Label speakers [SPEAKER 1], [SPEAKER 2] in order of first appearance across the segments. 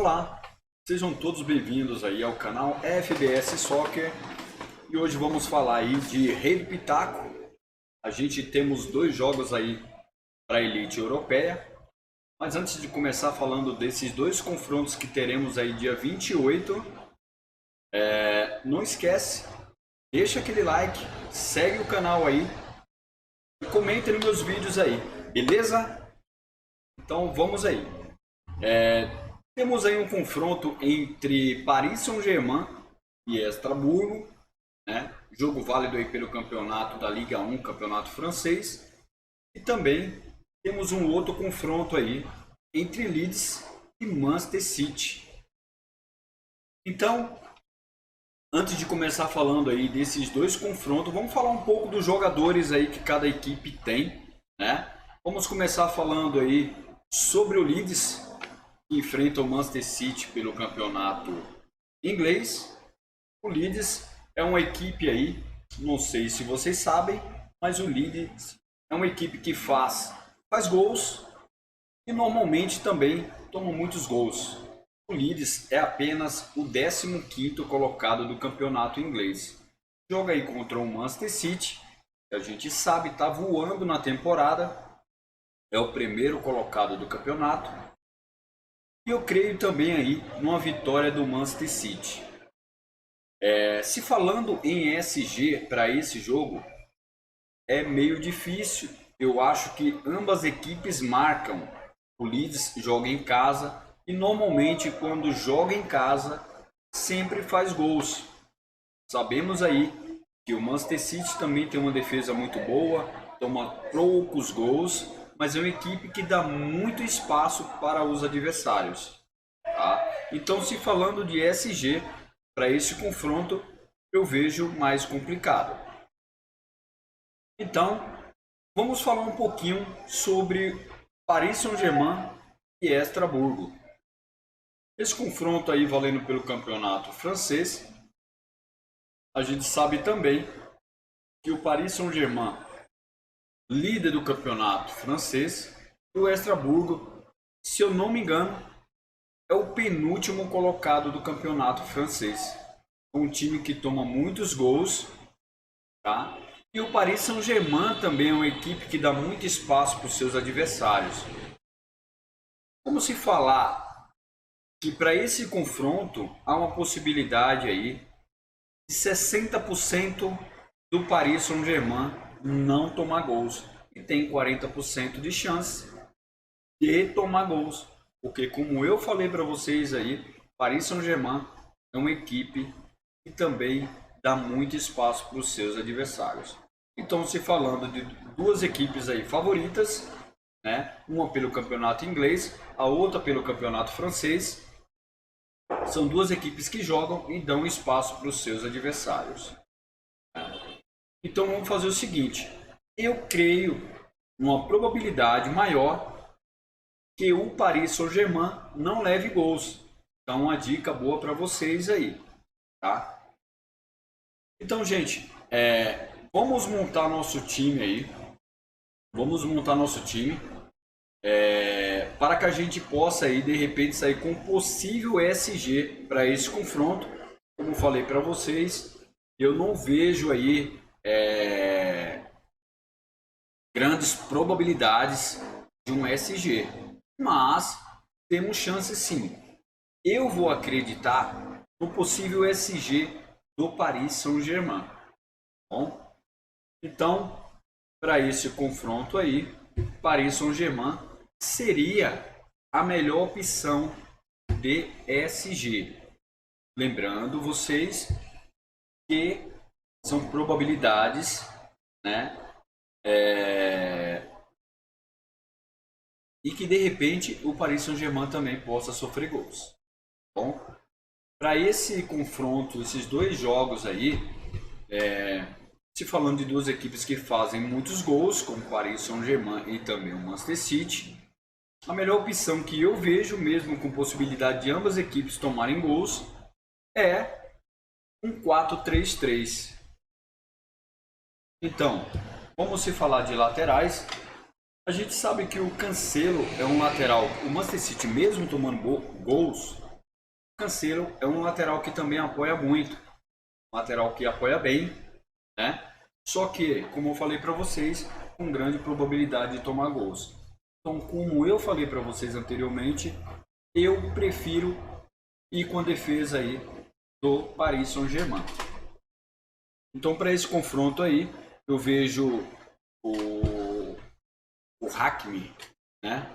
[SPEAKER 1] Olá, sejam todos bem-vindos aí ao canal FBS Soccer e hoje vamos falar aí de Rei do Pitaco. A gente temos dois jogos aí para a elite europeia, mas antes de começar falando desses dois confrontos que teremos aí dia 28, não esquece, deixa aquele like, segue o canal aí e comente nos meus vídeos aí, beleza? Então vamos aí. Temos aí um confronto entre Paris Saint-Germain e Estrasburgo, né? Jogo válido aí pelo campeonato da Liga 1, campeonato francês. E também temos um outro confronto aí entre Leeds e Manchester City. Então, antes de começar falando aí desses dois confrontos, vamos falar um pouco dos jogadores aí que cada equipe tem, né? Vamos começar falando aí sobre o Leeds, que enfrenta o Manchester City pelo campeonato inglês. O Leeds é uma equipe aí, não sei se vocês sabem, mas o Leeds é uma equipe que faz gols e normalmente também toma muitos gols. O Leeds é apenas o 15º colocado do campeonato inglês. Joga aí contra o Manchester City, que a gente sabe está voando na temporada, é o primeiro colocado do campeonato. E eu creio também aí numa vitória do Manchester City. Se falando em SG para esse jogo, é meio difícil. Eu acho que ambas equipes marcam. O Leeds joga em casa e normalmente quando joga em casa sempre faz gols. Sabemos aí que o Manchester City também tem uma defesa muito boa, toma poucos gols, mas é uma equipe que dá muito espaço para os adversários. Tá? Então, se falando de SG, para esse confronto, eu vejo mais complicado. Então, vamos falar um pouquinho sobre Paris Saint-Germain e Estrasburgo. Esse confronto aí valendo pelo campeonato francês, a gente sabe também que o Paris Saint-Germain, líder do campeonato francês, e o Estrasburgo, se eu não me engano, é o penúltimo colocado do campeonato francês. Um time que toma muitos gols, tá? E o Paris Saint-Germain também é uma equipe que dá muito espaço para os seus adversários. Como se falar que para esse confronto há uma possibilidade aí de 60% do Paris Saint-Germain não tomar gols e tem 40% de chance de tomar gols, porque como eu falei para vocês aí, Paris Saint-Germain é uma equipe que também dá muito espaço para os seus adversários. Então, se falando de duas equipes aí favoritas, né, uma pelo campeonato inglês, a outra pelo campeonato francês, são duas equipes que jogam e dão espaço para os seus adversários. Então vamos fazer o seguinte, eu creio numa probabilidade maior que o Paris Saint-Germain não leve gols. Então uma dica boa para vocês aí, tá? Então, gente, vamos montar nosso time aí. Vamos montar nosso time para que a gente possa aí de repente sair com possível SG para esse confronto. Como falei para vocês, eu não vejo aí grandes probabilidades de um SG, mas temos chance sim. Eu vou acreditar no possível SG do Paris Saint-Germain. Bom, então para esse confronto aí, Paris Saint-Germain seria a melhor opção de SG. Lembrando vocês que são probabilidades, né? E que de repente o Paris Saint-Germain também possa sofrer gols. Bom, para esse confronto, esses dois jogos aí, se falando de duas equipes que fazem muitos gols, como o Paris Saint-Germain e também o Manchester City, a melhor opção que eu vejo, mesmo com possibilidade de ambas equipes tomarem gols, é um 4-3-3. Então, vamos se falar de laterais. A gente sabe que o Cancelo é um lateral. O Manchester City, mesmo tomando gols, Cancelo é um lateral que também apoia muito, um lateral que apoia bem, né? Só que, como eu falei para vocês, com grande probabilidade de tomar gols. Então, como eu falei para vocês anteriormente, eu prefiro ir com a defesa aí do Paris Saint-Germain. Então, para esse confronto aí, eu vejo o Hakimi, né?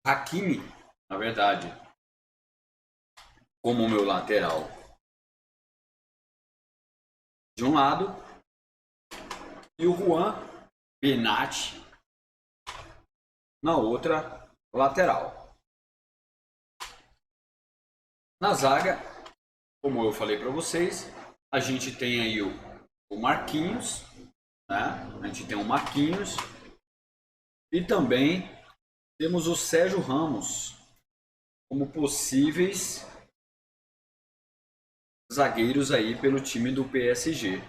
[SPEAKER 1] Hakimi, na verdade, como o meu lateral de um lado, e o Juan Bernat na outra lateral. Na zaga, como eu falei para vocês, a gente tem aí o Marquinhos, né? A gente tem o Marquinhos e também temos o Sérgio Ramos como possíveis zagueiros aí pelo time do PSG.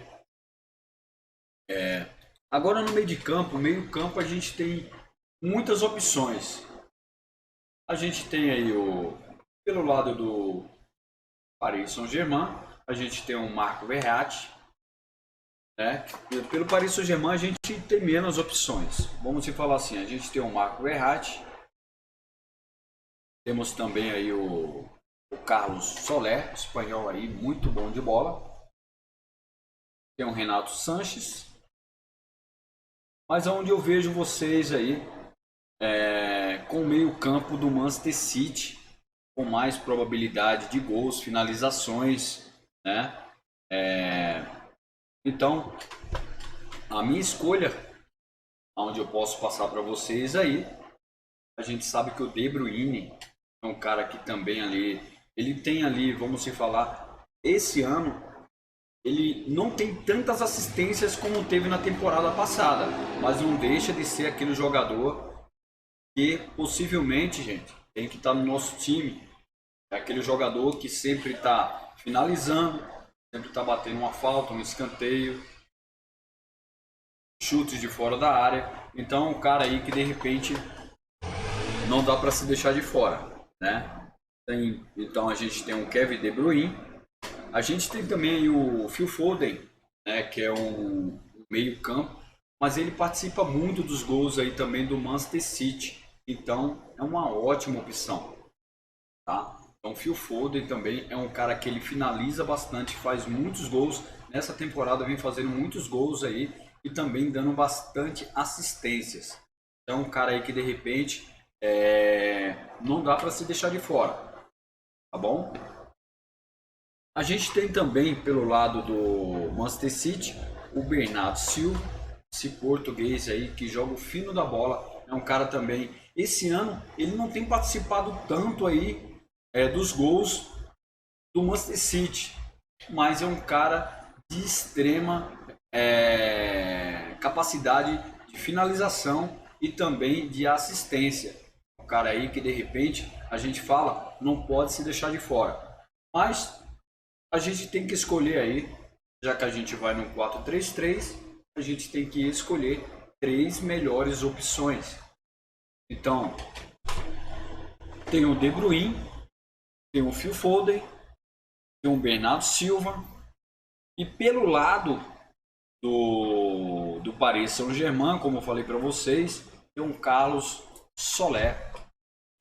[SPEAKER 1] Agora no meio de campo, meio campo, a gente tem muitas opções. A gente tem aí pelo lado do Paris Saint-Germain, a gente tem o Marco Verratti, né? Pelo Paris Saint-Germain a gente tem menos opções. Vamos falar assim, a gente tem o Marco Verratti, temos também aí o Carlos Soler, espanhol aí, muito bom de bola. Tem o Renato Sanches. Mas aonde eu vejo vocês aí com o meio campo do Manchester City, com mais probabilidade de gols, finalizações, né? Então, a minha escolha, onde eu posso passar para vocês aí, a gente sabe que o De Bruyne é um cara que também ali, ele tem ali, vamos falar, esse ano ele não tem tantas assistências como teve na temporada passada, mas não deixa de ser aquele jogador que possivelmente, gente, tem que estar no nosso time. É aquele jogador que sempre está finalizando, sempre está batendo uma falta, um escanteio, chutes de fora da área. Então, um cara aí que de repente não dá para se deixar de fora, né? Então a gente tem o Kevin De Bruyne. A gente tem também o Phil Foden, né, que é um meio campo, mas ele participa muito dos gols aí também do Manchester City, então é uma ótima opção, tá? Então o Phil Foden também é um cara que ele finaliza bastante, faz muitos gols, nessa temporada vem fazendo muitos gols aí e também dando bastante assistências. Então um cara aí que de repente não dá para se deixar de fora, tá bom? A gente tem também, pelo lado do Manchester City, o Bernardo Silva, esse português aí que joga o fino da bola. É um cara também, esse ano, ele não tem participado tanto aí dos gols do Manchester City, mas é um cara de extrema capacidade de finalização e também de assistência. Um cara aí que de repente a gente fala, não pode se deixar de fora. Mas a gente tem que escolher aí, já que a gente vai no 4-3-3, a gente tem que escolher 3 melhores opções. Então, tem o De Bruyne, tem o Phil Foden, tem o Bernardo Silva, e pelo lado do Paris Saint-Germain, como eu falei para vocês, tem o Carlos Soler,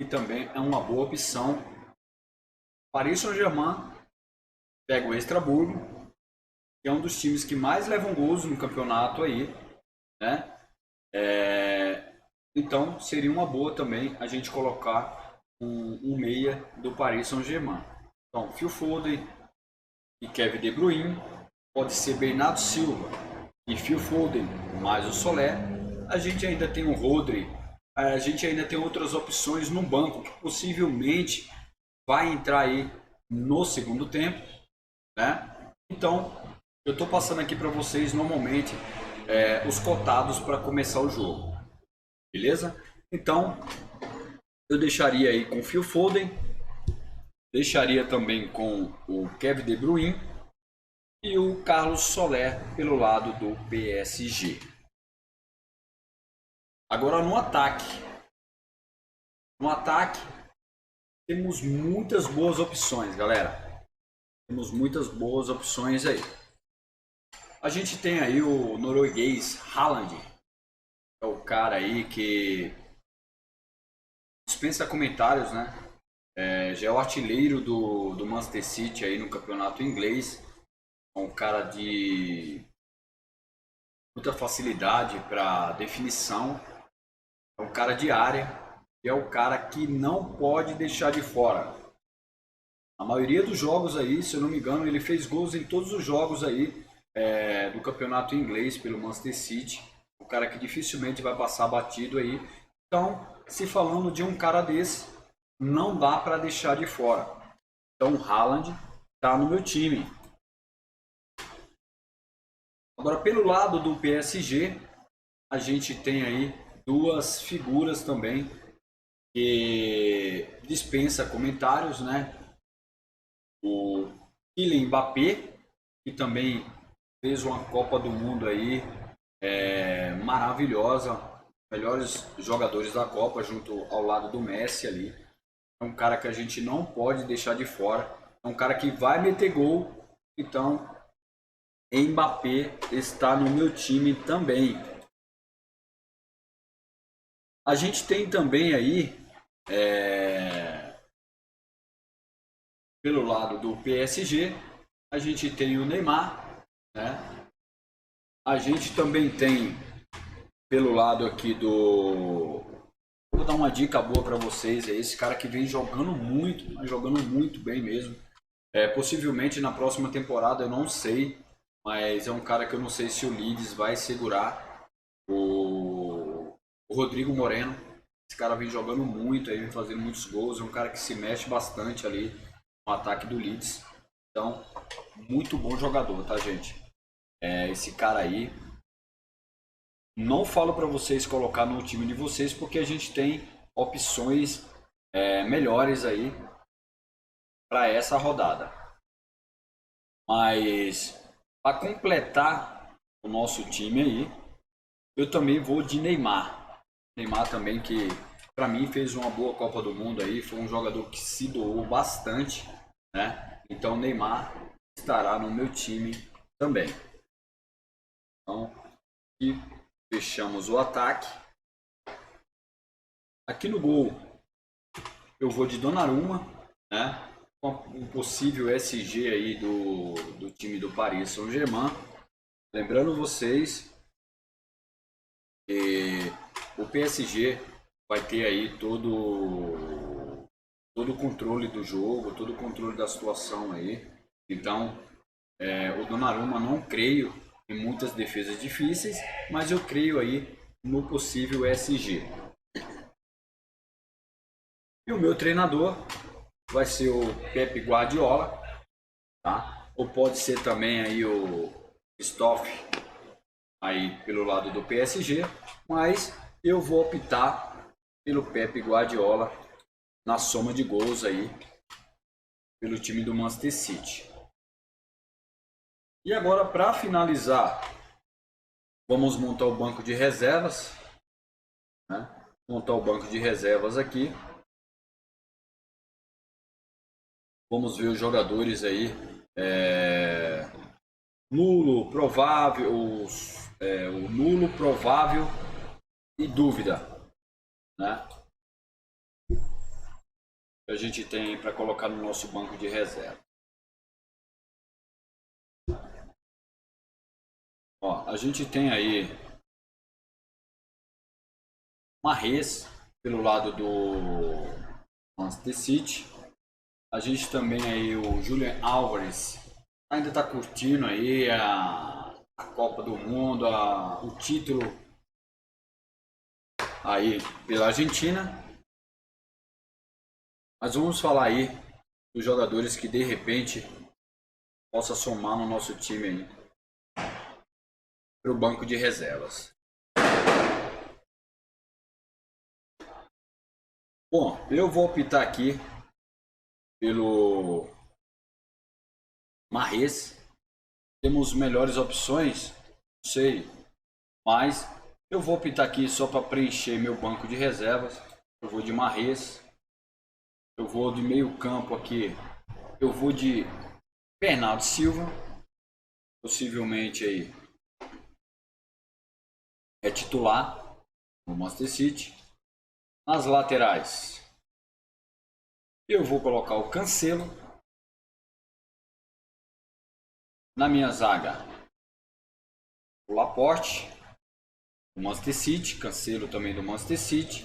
[SPEAKER 1] que também é uma boa opção. Paris Saint-Germain pega o Estrasburgo, que é um dos times que mais levam gols no campeonato aí, né? Então seria uma boa também a gente colocar um meia do Paris Saint-Germain. Então, Phil Foden e Kevin De Bruyne, pode ser Bernardo Silva e Phil Foden mais o Soler. A gente ainda tem o Rodri, a gente ainda tem outras opções no banco que possivelmente vai entrar aí no segundo tempo, né? Então, eu estou passando aqui para vocês normalmente os cotados para começar o jogo, beleza? Então, eu deixaria aí com o Phil Foden, deixaria também com o Kevin De Bruyne e o Carlos Soler pelo lado do PSG. Agora no ataque. No ataque, temos muitas boas opções, galera. Temos muitas boas opções aí. A gente tem aí o norueguês Haaland, é o cara aí que dispensa comentários, né? Já é o artilheiro do Manchester City aí no campeonato inglês. É um cara de muita facilidade para definição. É um cara de área. E é o cara que não pode deixar de fora. A maioria dos jogos aí, se eu não me engano, ele fez gols em todos os jogos aí do campeonato inglês pelo Manchester City. Um cara que dificilmente vai passar batido aí. Então, se falando de um cara desse, não dá para deixar de fora. Então, o Haaland está no meu time. Agora, pelo lado do PSG, a gente tem aí duas figuras também que dispensa comentários, né? O Kylian Mbappé, que também fez uma Copa do Mundo aí maravilhosa, melhores jogadores da Copa junto ao lado do Messi ali. É um cara que a gente não pode deixar de fora, é um cara que vai meter gol, então Mbappé está no meu time também. A gente tem também aí pelo lado do PSG, a gente tem o Neymar, né? A gente também tem pelo lado aqui do... Vou dar uma dica boa para vocês, é esse cara que vem jogando muito, mas jogando muito bem mesmo. Possivelmente na próxima temporada, eu não sei, mas é um cara que eu não sei se o Leeds vai segurar, o Rodrigo Moreno. Esse cara vem jogando muito, aí vem fazendo muitos gols, é um cara que se mexe bastante ali no ataque do Leeds. Então, muito bom jogador, tá, gente? Esse cara aí, não falo para vocês colocar no time de vocês, porque a gente tem opções melhores aí para essa rodada. Mas para completar o nosso time aí, eu também vou de Neymar. Neymar também, que para mim fez uma boa Copa do Mundo aí, foi um jogador que se doou bastante, né? Então Neymar estará no meu time também. Então, aqui fechamos o ataque. Aqui no gol eu vou de Donnarumma, né? Com um possível SG aí do time do Paris Saint-Germain. Lembrando vocês que o PSG vai ter aí todo o controle do jogo, todo o controle da situação aí. Então, o Donnarumma não creio em muitas defesas difíceis, mas eu creio aí no possível SG. E o meu treinador vai ser o Pep Guardiola, tá? Ou pode ser também aí o Stoff aí pelo lado do PSG, mas eu vou optar pelo Pep Guardiola na soma de gols aí pelo time do Manchester City. E agora, para finalizar, vamos montar o banco de reservas, né? Montar o banco de reservas aqui. Vamos ver os jogadores aí nulo, provável, o nulo, provável e dúvida, né? Que a gente tem para colocar no nosso banco de reserva. Ó, a gente tem aí Mahrez pelo lado do Manchester City. A gente também aí o Julian Álvares ainda está curtindo aí a Copa do Mundo, o título aí pela Argentina. Mas vamos falar aí dos jogadores que de repente possa somar no nosso time aí para o banco de reservas. Bom, eu vou optar aqui pelo Mahrez. Temos melhores opções, não sei, mas eu vou optar aqui só para preencher meu banco de reservas. Eu vou de Mahrez. Eu vou de meio campo aqui. Eu vou de Bernardo Silva, possivelmente aí é titular no Manchester City. Nas laterais, eu vou colocar o Cancelo. Na minha zaga, o Laporte, do Manchester City. Cancelo também do Manchester City.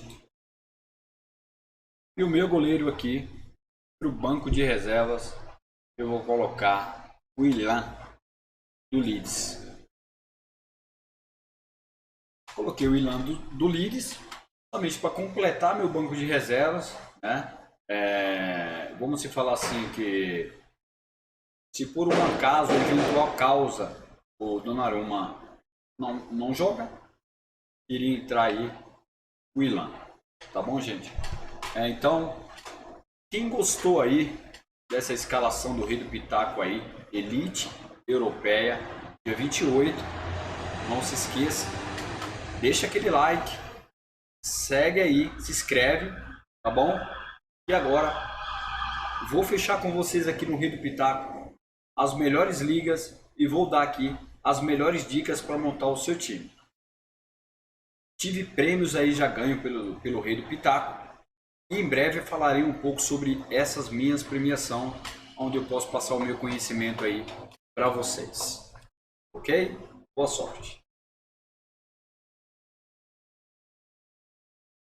[SPEAKER 1] E o meu goleiro aqui, para o banco de reservas, eu vou colocar o Willian, do Leeds. Coloquei o Willian do Leeds, somente para completar meu banco de reservas, né? Vamos se falar assim que se por um acaso, eventual causa, o Donnarumma não joga, iria entrar aí o Willian. Tá bom, gente? Então, quem gostou aí dessa escalação do Rei do Pitaco aí, Elite Europeia, dia 28, não se esqueça, deixa aquele like, segue aí, se inscreve, tá bom? E agora, vou fechar com vocês aqui no Rei do Pitaco as melhores ligas e vou dar aqui as melhores dicas para montar o seu time. Tive prêmios aí já ganho pelo Rei do Pitaco. E em breve eu falarei um pouco sobre essas minhas premiações, onde eu posso passar o meu conhecimento aí para vocês. Ok? Boa sorte!